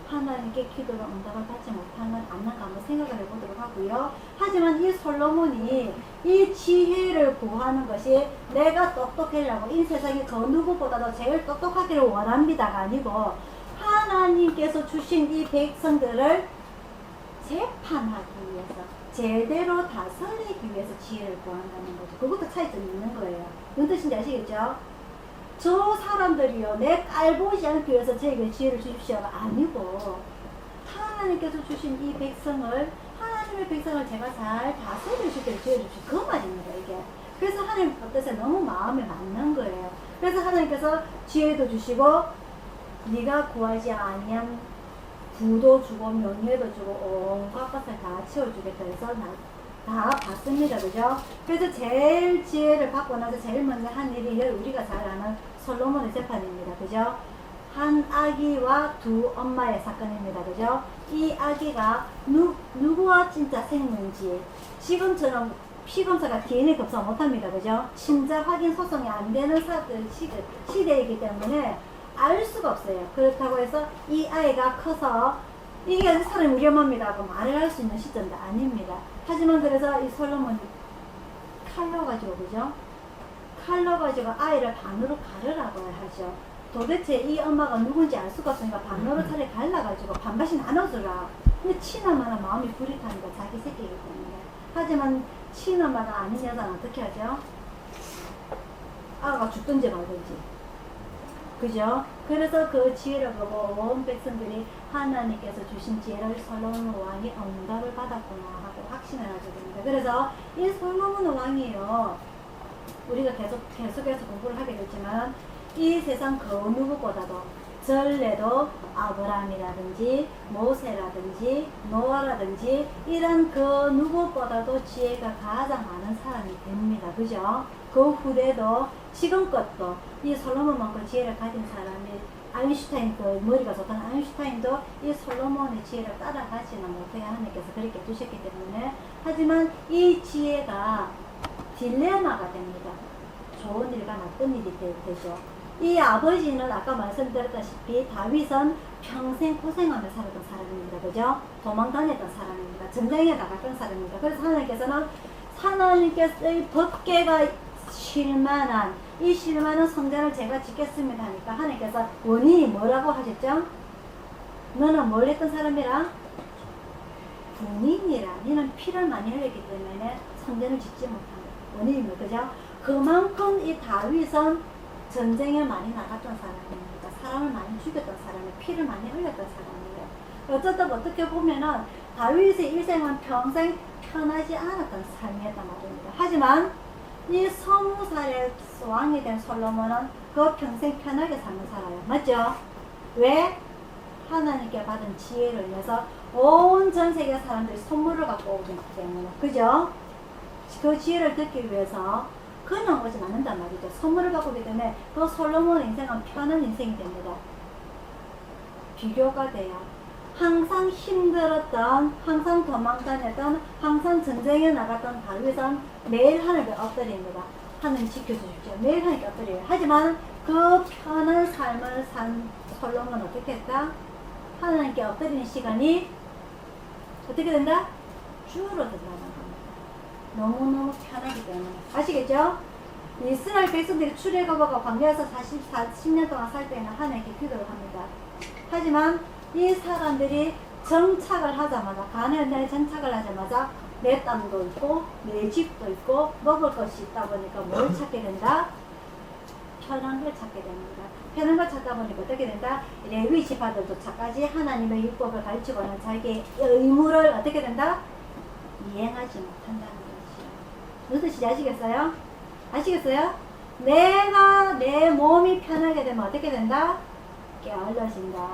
하나님께 기도를 응답을 받지 못하는 건 않는가 한번 생각을 해보도록 하고요. 하지만 이 솔로몬이 이 지혜를 구하는 것이 내가 똑똑하려고, 이 세상에 그 누구보다도 제일 똑똑하기를 원합니다가 아니고, 하나님께서 주신 이 백성들을 재판하기 위해서, 제대로 다스리기 위해서 지혜를 구한다는 거죠. 그것도 차이점이 있는 거예요. 무슨 뜻인지 아시겠죠? 저 사람들이요, 내 깔보지 않기 위해서 저에게 지혜를 주십시오가 아니고, 하나님께서 주신 이 백성을, 하나님의 백성을 제가 잘 다스릴 수 있도록 지혜를 주십시오. 그 말입니다, 이게. 그래서 하나님 뜻에 너무 마음에 맞는 거예요. 그래서 하나님께서 지혜도 주시고, 네가 구하지 아니한 부도 주고 명예도 주고 온갖 것을 다 채워주겠다 해서 다 받습니다. 그죠? 그래서 제일 지혜를 받고 나서 제일 먼저 한 일이 우리가 잘 아는 솔로몬의 재판입니다. 그죠? 한 아기와 두 엄마의 사건입니다. 그죠? 이 아기가 누구와 진짜 생는지, 지금처럼 피검사가 DNA 검사 못합니다. 그죠? 심자 확인 소송이 안 되는 시대이기 때문에 알 수가 없어요. 그렇다고 해서 이 아이가 커서 이게 사람이 위험합니다 하고 말을 할 수 있는 시점도 아닙니다. 하지만 그래서 이 솔로몬이 칼로 가지고, 그죠? 칼로 가지고 아이를 반으로 가르라고 하죠. 도대체 이 엄마가 누군지 알 수가 없으니까 반으로 차례 갈라가지고 반반씩 나눠주라. 근데 친엄마는 마음이 불이타니까 자기 새끼이기 때문에. 하지만 친엄마가 아닌 여자는 어떻게 하죠? 아가 죽든지 말든지. 그죠? 그래서 그 지혜를 보고 온 백성들이 하나님께서 주신 지혜를 솔로몬 왕이 응답을 받았구나 하고 확신을 하게 됩니다. 그래서 이 솔로몬 왕이요, 우리가 계속해서 공부를 하게 되지만 이 세상 그 누구보다도 전례도 아브라함이라든지 모세라든지 노아라든지 이런 그 누구보다도 지혜가 가장 많은 사람이 됩니다. 그죠? 그 후대도 지금 것도 이 솔로몬만큼 지혜를 가진 사람이, 아인슈타인, 그 머리가 좋다는 아인슈타인도 이 솔로몬의 지혜를 따라가지는 못해 하나님께서 그렇게 해주셨기 때문에. 하지만 이 지혜가 딜레마가 됩니다. 좋은 일과 나쁜 일이 되죠. 이 아버지는 아까 말씀드렸다시피 다윗은 평생 고생하며 살았던 사람입니다. 그죠? 도망 다녔던 사람입니다. 전쟁에 나갔던 사람입니다. 그래서 하나님께서의 법궤가 실만한, 이 실만한 성전을 제가 짓겠습니다 하니까 하나님께서 원인이 뭐라고 하셨죠? 너는 뭘 했던 사람이라? 군인이라. 너는 피를 많이 흘렸기 때문에 성전을 짓지 못한 원인입니다. 그죠? 그만큼 이 다윗은 전쟁에 많이 나갔던 사람입니다. 사람을 많이 죽였던 사람이에요. 피를 많이 흘렸던 사람이에요. 어쨌든 어떻게 보면은 다윗의 일생은 평생 편하지 않았던 삶이었단 말입니다. 하지만 이 20살의 왕이 된 솔로몬은 그 평생 편하게 사는 사람이에요. 맞죠? 왜? 하나님께 받은 지혜를 위해서 온 전 세계 사람들이 선물을 갖고 오기 때문에. 그죠? 그 지혜를 듣기 위해서 그냥 오진 않는단 말이죠. 선물을 받고 오기 때문에 그 솔로몬의 인생은 편한 인생이 됩니다. 비교가 돼요. 항상 힘들었던, 항상 도망다녔던, 항상 전쟁에 나갔던 다윗은 매일 하늘에 엎드립니다. 하나님 지켜주십시오. 매일 하나님께 엎드려요. 하지만 그 편한 삶을 산 솔로몬은 어떻게 했다? 하나님께 엎드리는 시간이 어떻게 된다? 줄어든다는 겁니다. 너무너무 편하기 때문에. 아시겠죠? 이스라엘 백성들이 출애굽하고 광야에서 40년 동안 살 때는 하나님께 기도를 합니다. 하지만 이 사람들이 정착을 하자마자, 가나안 땅에 정착을 하자마자 내 땅도 있고 내 집도 있고 먹을 것이 있다 보니까 뭘 찾게 된다? 편한 걸 찾게 됩니다. 편한 걸 찾다 보니까 어떻게 된다? 레위 지파들조차까지 하나님의 율법을 가르치고는 자기의 의무를 어떻게 된다? 이행하지 못한다는 것이요. 무슨 뜻인지 아시겠어요? 아시겠어요? 내가 내 몸이 편하게 되면 어떻게 된다? 게을러진다.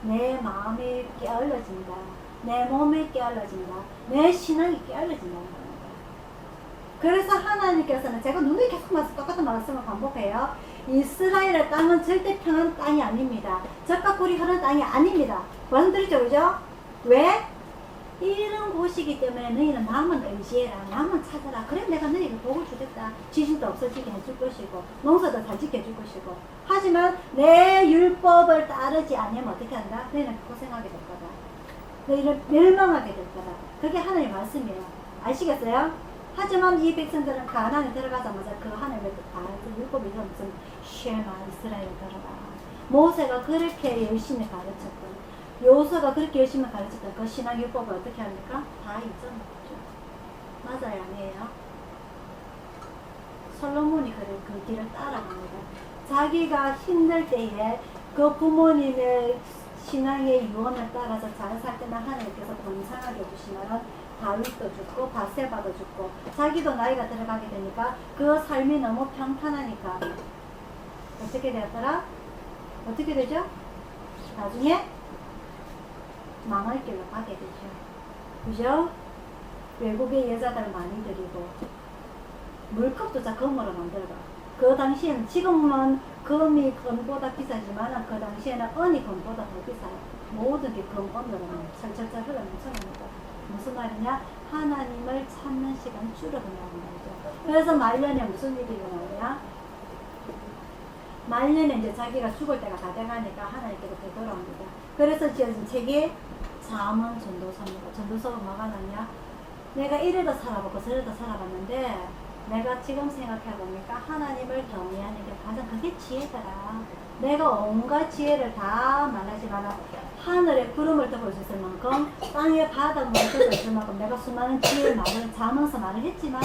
내 마음이 게을러진다. 내 몸이 게을러진다. 내 신앙이 게을러진다는 겁니다. 그래서 하나님께서는 제가 눈에 계속 똑같은 말씀을 반복해요. 이스라엘의 땅은 절대 평안 땅이 아닙니다. 젖과 꿀이 흐르는 땅이 아닙니다. 말씀드렸죠, 그죠? 왜? 이런 곳이기 때문에 너희는 나만 의지해라, 나만 찾아라. 그래 내가 너희에게 복을 주겠다. 지진도 없어지게 해줄 것이고 농사도 잘 지게 해줄 것이고. 하지만 내 율법을 따르지 않으면 어떻게 한다? 너희는 고생하게 될 거다. 너희는 멸망하게 될 거다. 그게 하나님의 말씀이에요. 아시겠어요? 하지만 이 백성들은 가나안에 들어가자마자 그 하나님의 율법이 무슨 쉐마 이스라엘 들어가. 모세가 그렇게 열심히 가르쳤던, 요서가 그렇게 열심히 가르쳤던 그 신앙 율법을 어떻게 합니까? 다 잊어먹죠. 맞아요, 아니에요? 솔로몬이 그 길을 따라갑니다. 자기가 힘들 때에 그 부모님의 신앙의 유언을 따라서 잘 살 때는 하나님께서 번창하게 해주시면 다윗도 죽고 바세바도 죽고 자기도 나이가 들어가게 되니까 그 삶이 너무 평탄하니까 어떻게 되었더라? 어떻게 되죠? 나중에 망할 길로 가게 되죠. 그죠? 외국의 여자들 많이 들이고 물컵도 다 금으로 만들고 그 당시에는 지금은 금이 금보다 비싸지만 그 당시에는 은이 금보다 더 비싸요. 모든 게 금, 은으로는 철철철 흘러넘쳐납니다. 무슨 말이냐? 하나님을 찾는 시간이 줄어든다는 말이죠. 그래서 말년에 무슨 일이 일어나냐? 말년에 이제 자기가 죽을 때가 다 돼가니까 하나님께로 되돌아옵니다. 그래서 지어진 책이 잠언 전도서입니다. 전도서가 뭐가 나냐? 내가 이래도 살아보고 저래도 살아봤는데 내가 지금 생각해보니까 하나님을 경외하는 게 가장 그게 지혜더라. 내가 온갖 지혜를 다 말하지만 하늘에 구름을 덮을 수 있을 만큼 땅에 바닷물을 덮을 수 있을 만큼 내가 수많은 지혜의 말을 잠언서 말을 했지만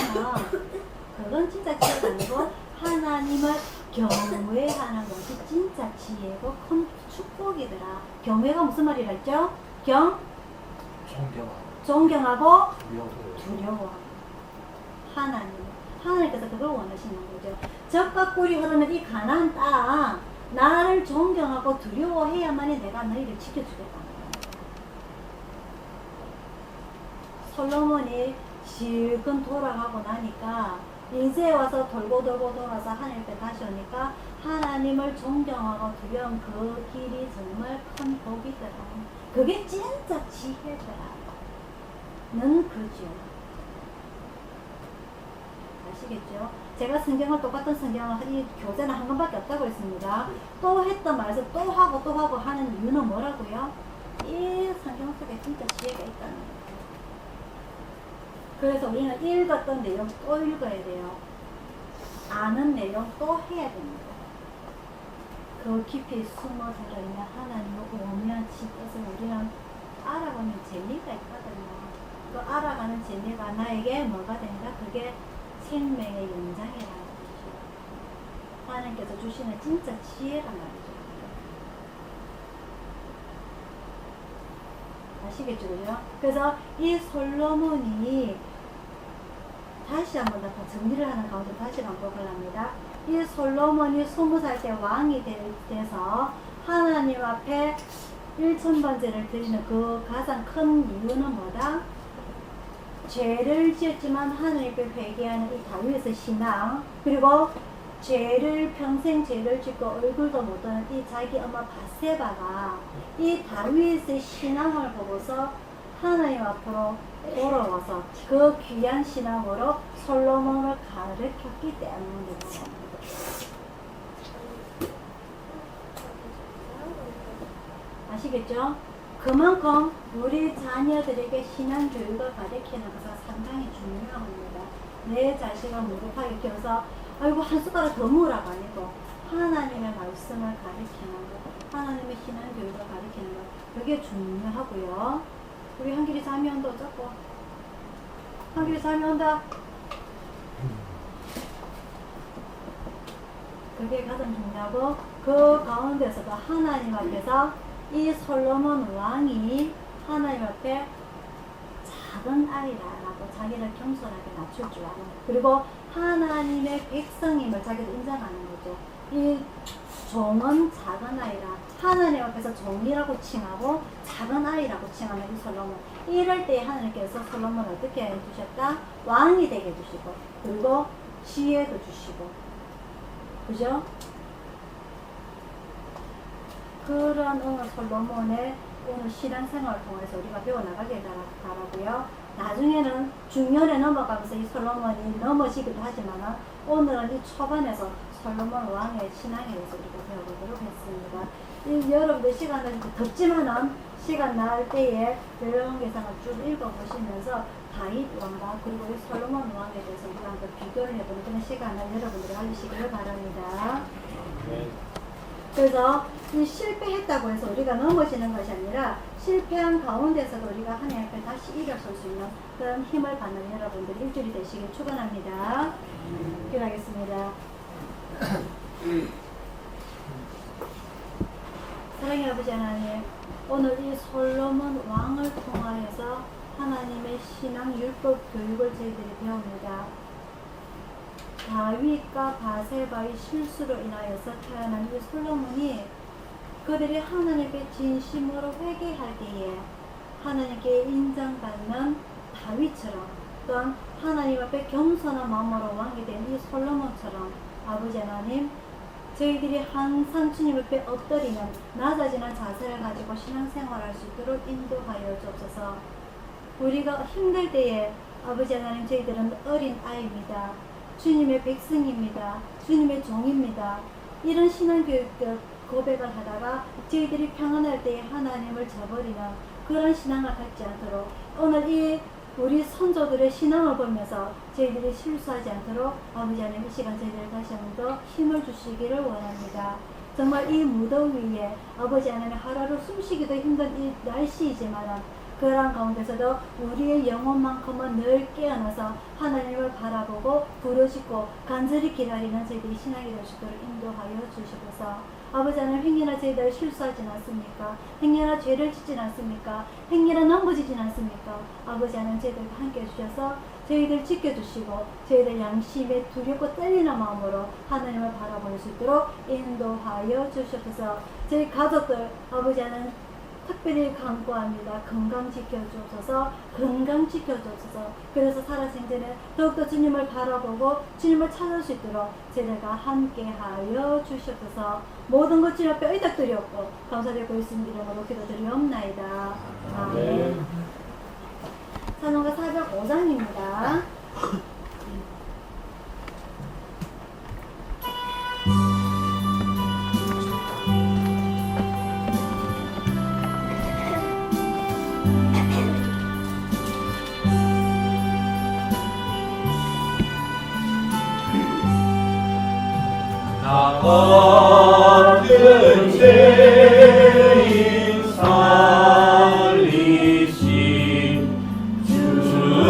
그건 진짜 지혜가 아니고 하나님을 경외하는 것이 진짜 지혜고 큰 축복이더라. 경외가 무슨 말이라 했죠? 존경하고 두려워하고 하나님께서 그걸 원하시는 거죠. 젖과 꿀이 흐르는 이 가나안 땅 나를 존경하고 두려워해야만이 내가 너희를 지켜주겠다는 거예요. 솔로몬이 지금 돌아가고 나니까 이제 와서 돌고 돌아서 하나님께 다시 오니까 하나님을 존경하고 두려운 그 길이 정말 큰 복이더라. 그게 진짜 지혜더라. 는 그죠. 아시겠죠? 제가 성경을 똑같은 성경을 이 교재는 한 권밖에 없다고 했습니다. 또 했던 말에서 또 하고 하는 이유는 뭐라고요? 이 성경 속에 진짜 지혜가 있다는 거예요. 그래서 우리는 읽었던 내용 또 읽어야 돼요. 아는 내용 또 해야 됩니다. 그 깊이 숨어 들어있는 하나님의 오묘한 뜻을 우리는 알아보면 재미가 있거든요. 그 알아가는 재미가 나에게 뭐가 된다? 그게 생명의 연장이라는 거죠. 하나님께서 주시는 진짜 지혜란 말이죠. 아시겠죠, 그죠? 그래서 이 솔로몬이 다시 한번 더 정리를 하는 가운데 다시 반복을 합니다. 이 솔로몬이 20살 때 왕이 돼서 하나님 앞에 1000번제를 드리는 그 가장 큰 이유는 뭐다? 죄를 지었지만 하나님께 회개하는 이 다윗의 신앙, 그리고 평생 죄를 짓고 얼굴도 못 드는 이 자기 엄마 바세바가 이 다윗의 신앙을 보고서 하나님 앞으로 돌아와서 그 귀한 신앙으로 솔로몬을 가르쳤기 때문입니다. 아시겠죠? 그만큼 우리 자녀들에게 신앙 교육을 가르치는 것은 상당히 중요합니다. 내 자식을 무릎하게 키워서 아이고 한 숟가락 더 먹으라고 아니고 하나님의 말씀을 가르치는 것, 하나님의 신앙 교육을 가르치는 것, 그게 중요하고요. 우리 한길이 잠이 온다 어쩌고? 한길이 잠이 온다. 그게 가장 중요하고 그 가운데서도 하나님 앞에서 이 솔로몬 왕이 하나님 앞에 작은 아이라고 자기를 겸손하게 낮출 줄 아는, 그리고 하나님의 백성임을 자기도 인정하는 거죠. 이 종은 작은 아이라 하나님 앞에서 종이라고 칭하고 작은 아이라고 칭하는 이 솔로몬. 이럴 때 하나님께서 솔로몬을 어떻게 해주셨다? 왕이 되게 해주시고 그리고 지혜도 주시고 그죠? 그런 오늘 솔로몬의 오늘 신앙생활을 통해서 우리가 배워나가길 바라고요. 나중에는 중년에 넘어가면서 이 솔로몬이 넘어지기도 하지만 오늘은 이 초반에서 솔로몬 왕의 신앙에 대해서 우리가 배워보도록 했습니다. 여러분들 시간은 덥지만은 시간 날 때에 열왕기상을 쭉 읽어보시면서 다윗 왕과 그리고 이 솔로몬 왕에 대해서 우리가 한번 비교를 해보는 그런 시간을 여러분들이 가지시기를 바랍니다. 그래서 이 실패했다고 해서 우리가 넘어지는 것이 아니라 실패한 가운데서도 우리가 하나님 앞에 다시 일어설 수 있는 그런 힘을 받는 여러분들이 일주일이 되시길 축원합니다. 기도하겠습니다. 사랑의 아버지 하나님, 오늘 이 솔로몬 왕을 통하여서 하나님의 신앙 율법 교육을 저희들이 배웁니다. 다윗과 바세바의 실수로 인하여서 태어난 이 솔로몬이 그들이 하나님께 진심으로 회개할 때에 하나님께 인정받는 다윗처럼 또한 하나님 앞에 겸손한 마음으로 왕이 된 이 솔로몬처럼 아버지 하나님, 저희들이 항상 주님 앞에 엎드리는 낮아지는 자세를 가지고 신앙생활할 수 있도록 인도하여 주옵소서. 우리가 힘들 때에 아버지 하나님, 저희들은 어린 아이입니다. 주님의 백성입니다. 주님의 종입니다. 이런 신앙교육들 고백을 하다가 저희들이 평안할 때에 하나님을 저버리는 그런 신앙을 갖지 않도록 오늘 이 우리 선조들의 신앙을 보면서 저희들이 실수하지 않도록 아버지 하나님 이 시간 저희들 다시 한 번 더 힘을 주시기를 원합니다. 정말 이 무더위에 아버지 하나님 하루하루 숨쉬기도 힘든 이 날씨이지만 그러한 가운데서도 우리의 영혼만큼은 늘 깨어나서 하나님을 바라보고 부르짖고 간절히 기다리는 저희들이 신앙이 될 수 있도록 인도하여 주시옵소서. 아버지 하나님, 행여나 저희들 실수하진 않습니까? 행여나 죄를 짓진 않습니까? 행여나 넘어지진 않습니까? 아버지 하나님, 저희들과 함께 해주셔서 저희들 지켜주시고 저희들 양심에 두렵고 떨리는 마음으로 하나님을 바라볼 수 있도록 인도하여 주시옵소서. 저희 가족들 아버지 하나님 특별히 간구합니다. 건강 지켜주옵소서. 건강 지켜주옵소서. 그래서 살아생전에 더욱더 주님을 바라보고 주님을 찾을 수 있도록 저희들과 함께하여 주시옵소서. 모든 것 주님 앞에 의탁드렸고 감사드리고 있습니다. 이름으로 기도드리옵나이다. 아멘. 찬송가 405장입니다. 나 같은 죄인 살리신 주의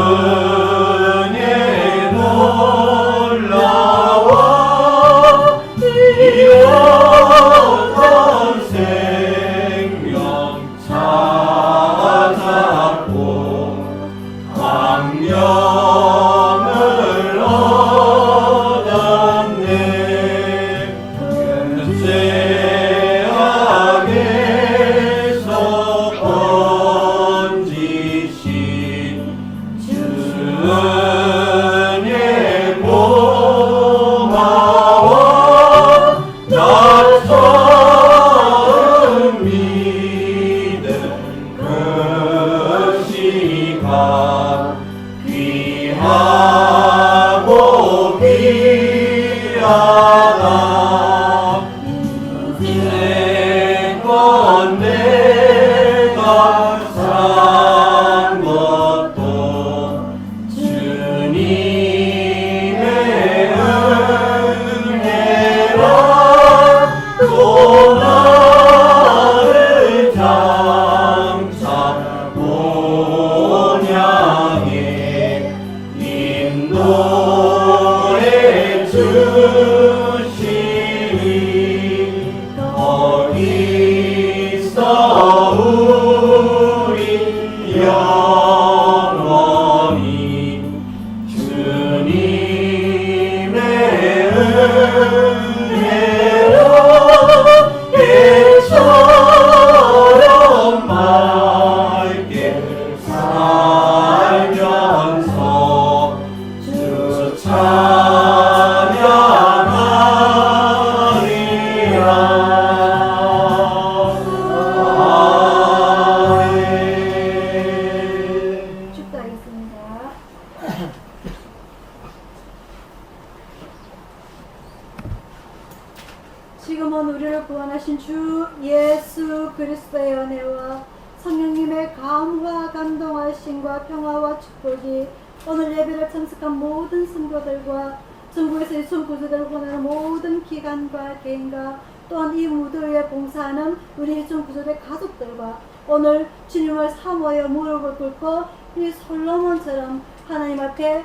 solomon 우리를 구원하신 주 예수 그리스도의 은혜와 성령님의 감화 감동하심과 평화와 축복이 오늘 예배를 참석한 모든 성도들과 전국에서 예수 구조대를 원하는 모든 기관과 개인과 또한 이 무도회에 봉사하는 우리 예수 구조대 가족들과 오늘 주님을 사모하여 무릎을 꿇고 이 솔로몬처럼 하나님 앞에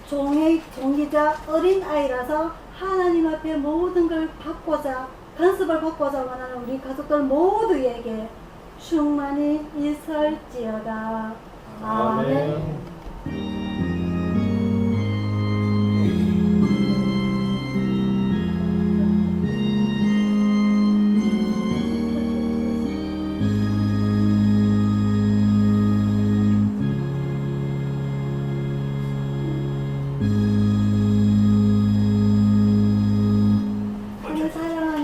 종이자 어린아이라서 하나님 앞에 모든 걸 받고자 간섭을 받고자 원하는 우리 가족들 모두에게 충만히 있을지어다. 아멘.